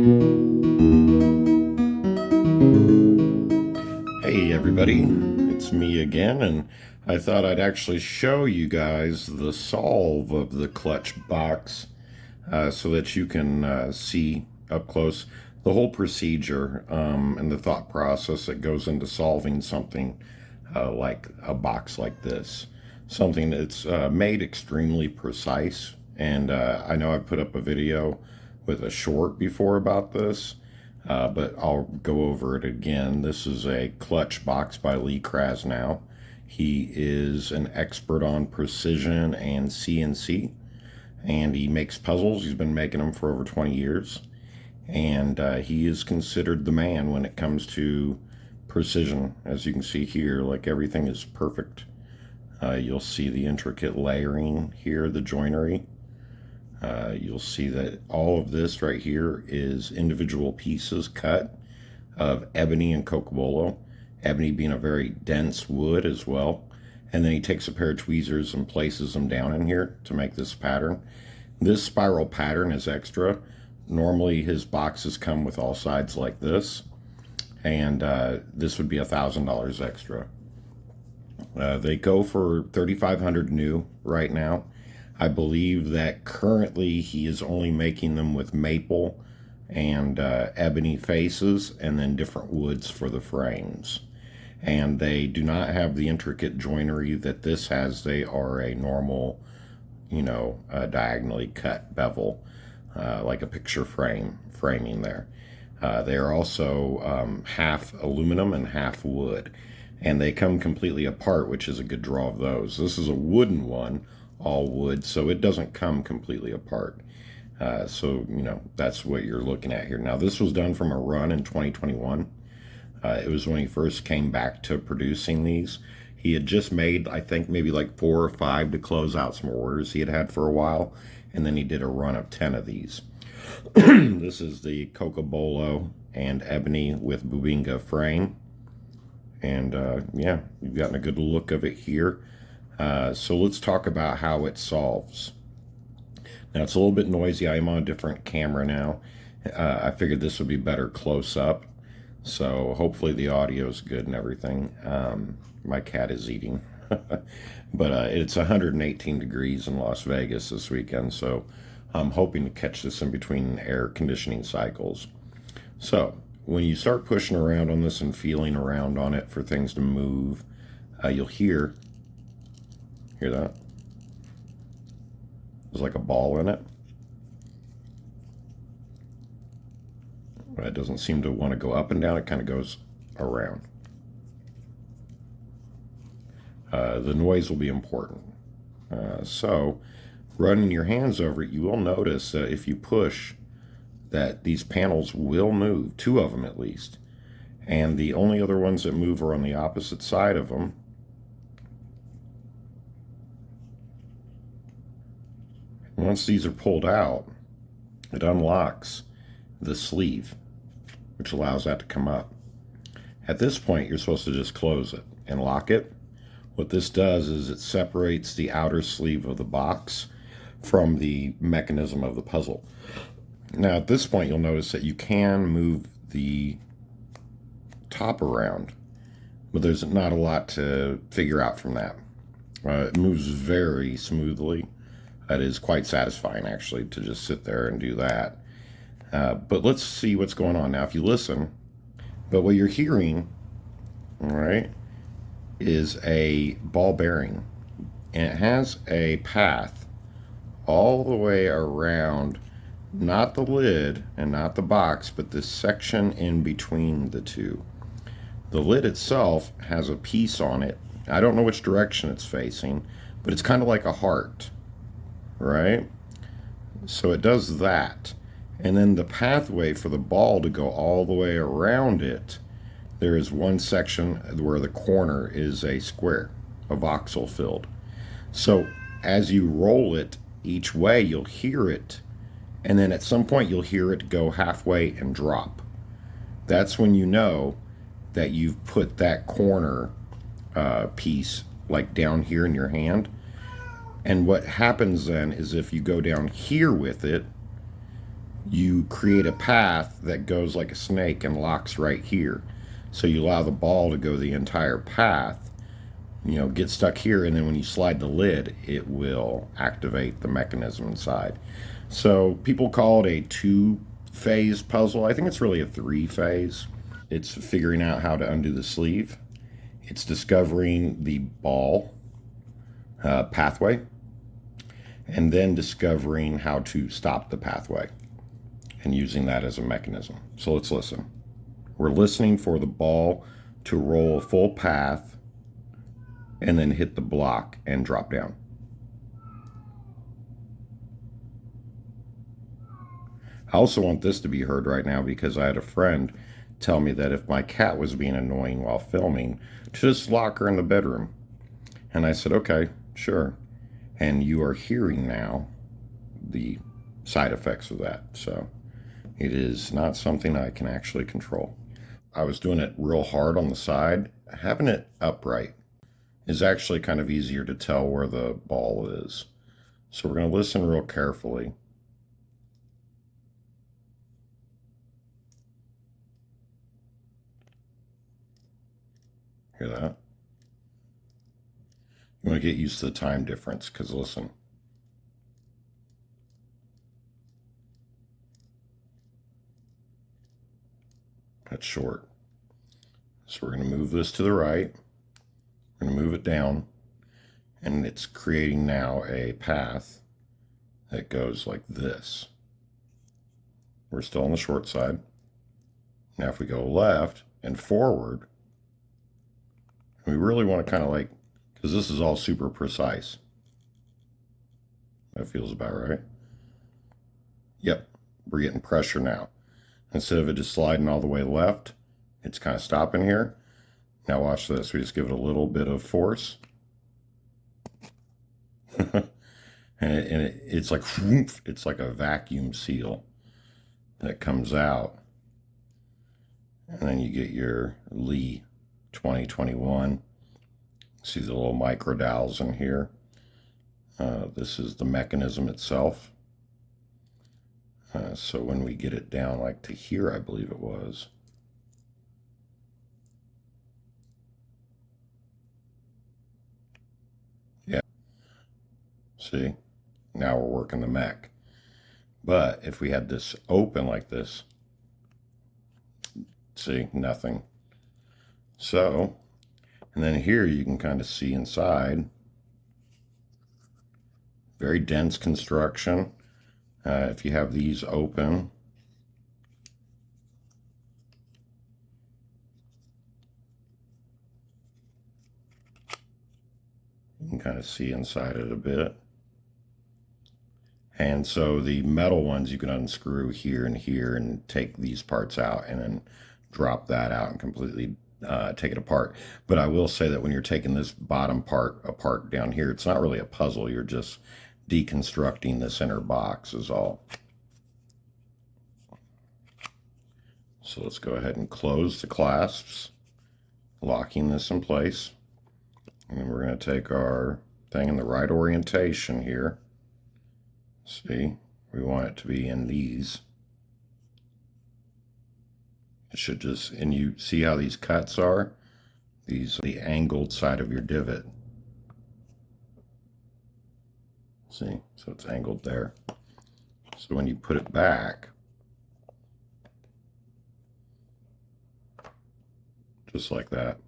Hey everybody, it's me again, and I thought I'd actually show you guys the solve of the clutch box so that you can see up close the whole procedure and the thought process that goes into solving something like a box like this. Something that's made extremely precise, and I know I've put up a video with a short before about this. But I'll go over it again. This is a clutch box by Krasnow. He is an expert on precision and CNC, and he makes puzzles. He's been making them for over 20 years, and he is considered the man when it comes to precision. As you can see here, like everything is perfect. You'll see the intricate layering here, the joinery. You'll see that all of this right here is individual pieces cut of ebony and cocobolo, ebony being a very dense wood as well. And then he takes a pair of tweezers and places them down in here to make this pattern. This spiral pattern is extra. Normally his boxes come with all sides like this, and this would be $1,000 extra. They go for $3,500 new right now. I believe that currently he is only making them with maple and ebony faces, and then different woods for the frames. And they do not have the intricate joinery that this has. They are a normal, diagonally cut bevel, like a picture framing there. They are also half aluminum and half wood, and they come completely apart, which is a good draw of those. This is a wooden one, all wood, so it doesn't come completely apart. So that's what you're looking at here. Now this was done from a run in 2021. It was when he first came back to producing these. He had just made, I think, maybe like 4 or 5 to close out some orders he had had for a while, and then he did a run of 10 of these. This is the cocobolo and ebony with bubinga frame, and yeah, you've gotten a good look of it here. So let's talk about how it solves. Now it's a little bit noisy. I am on a different camera now. I figured this would be better close up, so hopefully the audio is good and everything. My cat is eating. But it's 118 degrees in Las Vegas this weekend, so I'm hoping to catch this in between air conditioning cycles. So when you start pushing around on this and feeling around on it for things to move, you'll hear that? There's like a ball in it. But it doesn't seem to want to go up and down. It kind of goes around. The noise will be important. So running your hands over it, you will notice that if you push, that these panels will move, 2 of them at least. And the only other ones that move are on the opposite side of them. Once these are pulled out, it unlocks the sleeve, which allows that to come up. At this point, you're supposed to just close it and lock it. What this does is it separates the outer sleeve of the box from the mechanism of the puzzle. Now, at this point, you'll notice that you can move the top around, but there's not a lot to figure out from that. It moves very smoothly. It is quite satisfying, actually, to just sit there and do that. But let's see what's going on now. If you listen, but what you're hearing, all right, is a ball bearing. And it has a path all the way around, not the lid and not the box, but this section in between the two. The lid itself has a piece on it. I don't know which direction it's facing, but it's kind of like a heart. Right? So it does that. And then the pathway for the ball to go all the way around it, there is one section where the corner is a square, a voxel filled. So as you roll it each way, you'll hear it, and then at some point you'll hear it go halfway and drop. That's when you know that you've put that corner piece like down here in your hand. And what happens then is if you go down here with it, you create a path that goes like a snake and locks right here. So you allow the ball to go the entire path, get stuck here, and then when you slide the lid, it will activate the mechanism inside. So people call it a two-phase puzzle. I think it's really a three-phase. It's figuring out how to undo the sleeve. It's discovering the ball pathway, and then discovering how to stop the pathway and using that as a mechanism. So let's listen. We're listening for the ball to roll a full path and then hit the block and drop down. I also want this to be heard right now because I had a friend tell me that if my cat was being annoying while filming, to just lock her in the bedroom. And I said, okay, sure. And you are hearing now the side effects of that. So it is not something I can actually control. I was doing it real hard on the side. Having it upright is actually kind of easier to tell where the ball is. So we're going to listen real carefully. Hear that? You want to get used to the time difference because listen. That's short. So we're going to move this to the right. We're going to move it down. And it's creating now a path that goes like this. We're still on the short side. Now if we go left and forward, we really want to kind of like, because this is all super precise. That feels about right. Yep, we're getting pressure now. Instead of it just sliding all the way left, it's kind of stopping here. Now watch this. We just give it a little bit of force. It's like, whoomph, it's like a vacuum seal that comes out. And then you get your Lee 2021. See the little micro dowels in here. This is the mechanism itself. So when we get it down like to here, I believe it was. Yeah. See, now we're working the mech. But if we had this open like this, see, nothing. So, and then here you can kind of see inside. Very dense construction. If you have these open, you can kind of see inside it a bit. And so the metal ones you can unscrew here and here and take these parts out and then drop that out and completely take it apart. But I will say that when you're taking this bottom part apart down here, it's not really a puzzle. You're just deconstructing this inner box is all. So let's go ahead and close the clasps, locking this in place. And then we're going to take our thing in the right orientation here. See, we want it to be in these. It should just, and you see how these cuts are? These are the angled side of your divot. See, so it's angled there. So when you put it back, just like that,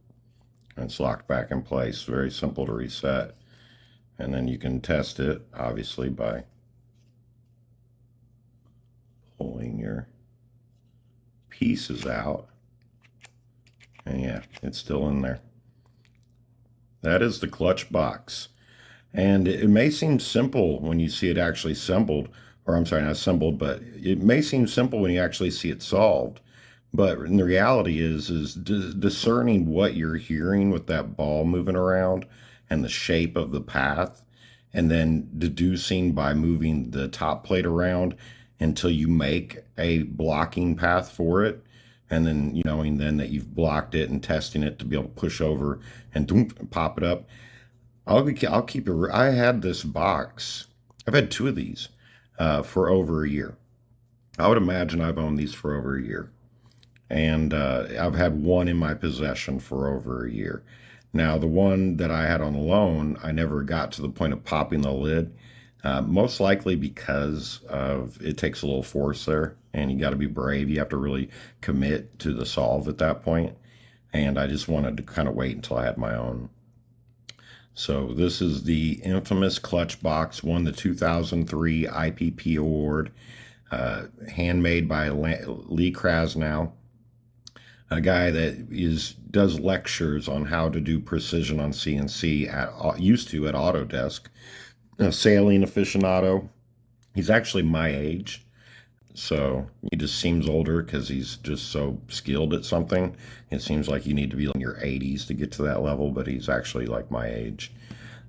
and it's locked back in place. Very simple to reset. And then you can test it, obviously, by pulling your pieces out. And yeah, it's still in there. That is the clutch box. And it may seem simple when you see it actually assembled, or I'm sorry, not assembled, but it may seem simple when you actually see it solved. But in the reality is discerning what you're hearing with that ball moving around and the shape of the path, and then deducing by moving the top plate around until you make a blocking path for it. And then, knowing then that you've blocked it and testing it to be able to push over and pop it up. I'll keep it. I had this box. I've had two of these for over a year. I would imagine I've owned these for over a year. And I've had one in my possession for over a year. Now, the one that I had on loan, I never got to the point of popping the lid, most likely because of it takes a little force there, and you got to be brave. You have to really commit to the solve at that point. And I just wanted to kind of wait until I had my own. So this is the infamous clutch box, won the 2003 IPP award, handmade by Lee Krasnow, a guy that does lectures on how to do precision on CNC used to at Autodesk. A sailing aficionado. He's actually my age, so he just seems older because he's just so skilled at something. It seems like you need to be in your 80s to get to that level, but he's actually like my age.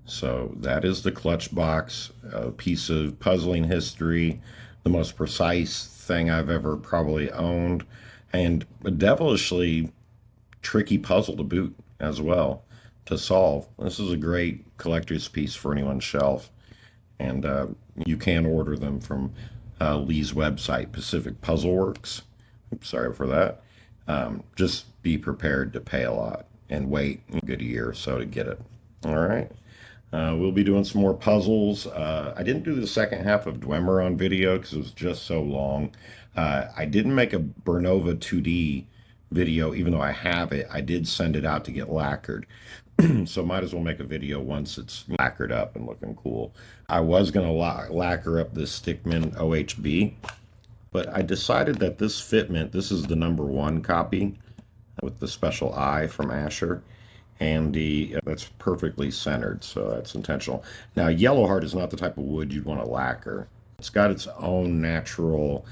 So that is the clutch box, a piece of puzzling history, the most precise thing I've ever probably owned, and a devilishly tricky puzzle to boot as well to solve. This is a great collector's piece for anyone's shelf, and you can order them from Lee's website, Pacific Puzzle Works. Oops, sorry for that. Just be prepared to pay a lot and wait a good year or so to get it. All right. We'll be doing some more puzzles. I didn't do the second half of Dwemer on video because it was just so long. I didn't make a Bernova 2D video, even though I have it. I did send it out to get lacquered. So might as well make a video once it's lacquered up and looking cool. I was going to lacquer up this Stickman OHB, but I decided that this fitment, this is the #1 copy with the special eye from Asher, and that's perfectly centered, so that's intentional. Now, yellow heart is not the type of wood you'd want to lacquer. It's got its own natural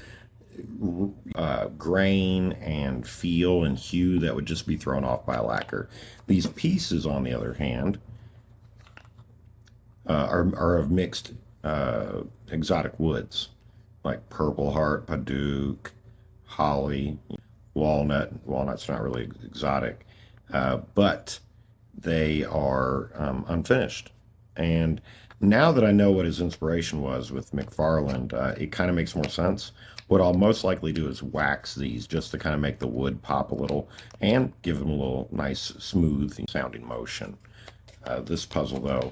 grain and feel and hue that would just be thrown off by a lacquer. These pieces, on the other hand, are of mixed exotic woods, like purple heart, paduk, holly, walnut. Walnut's not really exotic, but they are unfinished. And now that I know what his inspiration was with McFarland, it kind of makes more sense. What I'll most likely do is wax these just to kind of make the wood pop a little and give them a little nice, smooth sounding motion. This puzzle, though,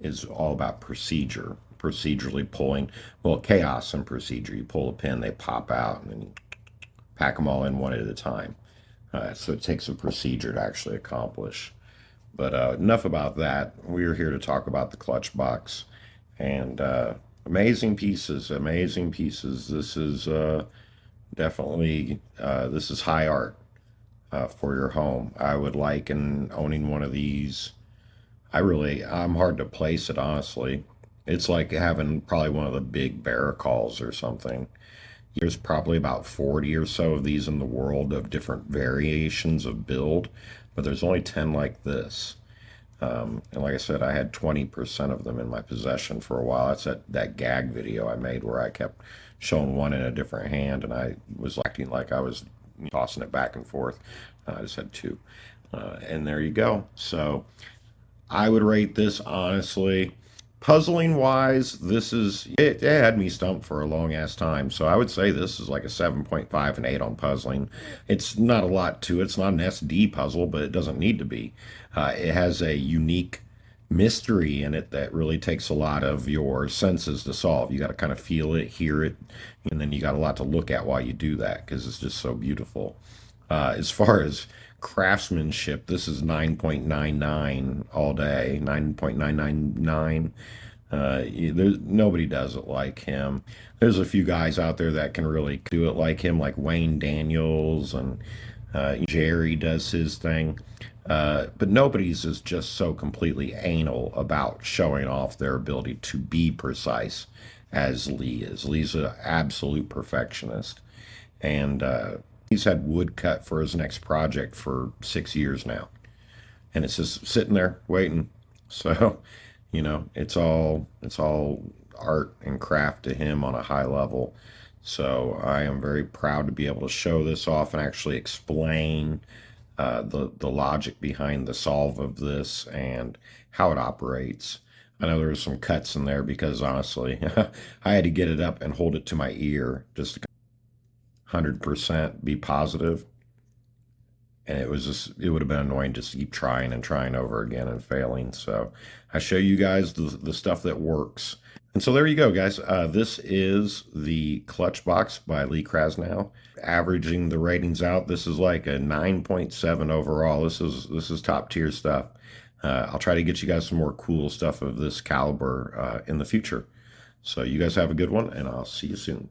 is all about procedure, procedurally pulling. Well, chaos and procedure. You pull a pin, they pop out, and then you pack them all in one at a time. So it takes a procedure to actually accomplish. But enough about that. We're here to talk about the clutch box. And amazing pieces, amazing pieces. This is definitely, this is high art for your home. I would like in owning one of these. I'm hard to place it, honestly. It's like having probably one of the big barracals or something. There's probably about 40 or so of these in the world of different variations of build, but there's only 10 like this. And like I said, I had 20% of them in my possession for a while. That's that gag video I made where I kept showing one in a different hand, and I was acting like I was tossing it back and forth. I just had two. And there you go. So I would rate this, honestly, puzzling wise, it had me stumped for a long ass time. So I would say this is like a 7.5 and 8 on puzzling. It's not a lot to it. It's not an SD puzzle, but it doesn't need to be. It has a unique mystery in it that really takes a lot of your senses to solve. You got to kind of feel it, hear it, and then you got a lot to look at while you do that because it's just so beautiful. As far as craftsmanship, this is 9.99 all day, 9.999. Nobody does it like him. There's a few guys out there that can really do it like him, like Wayne Daniels, and Jerry does his thing. But nobody's is just so completely anal about showing off their ability to be precise as Lee is. Lee's an absolute perfectionist. And he's had wood cut for his next project for 6 years now. And it's just sitting there waiting. So, it's all art and craft to him on a high level. So I am very proud to be able to show this off and actually explain the logic behind the solve of this and how it operates. I know there was some cuts in there because honestly, I had to get it up and hold it to my ear just to 100% be positive, and it would have been annoying just to keep trying and trying over again and failing. So I show you guys the stuff that works. And so there you go, guys. This is the Clutch Box by Lee Krasnow. Averaging the ratings out, this is like a 9.7 overall. This is top tier stuff. I'll try to get you guys some more cool stuff of this caliber in the future. So you guys have a good one, and I'll see you soon.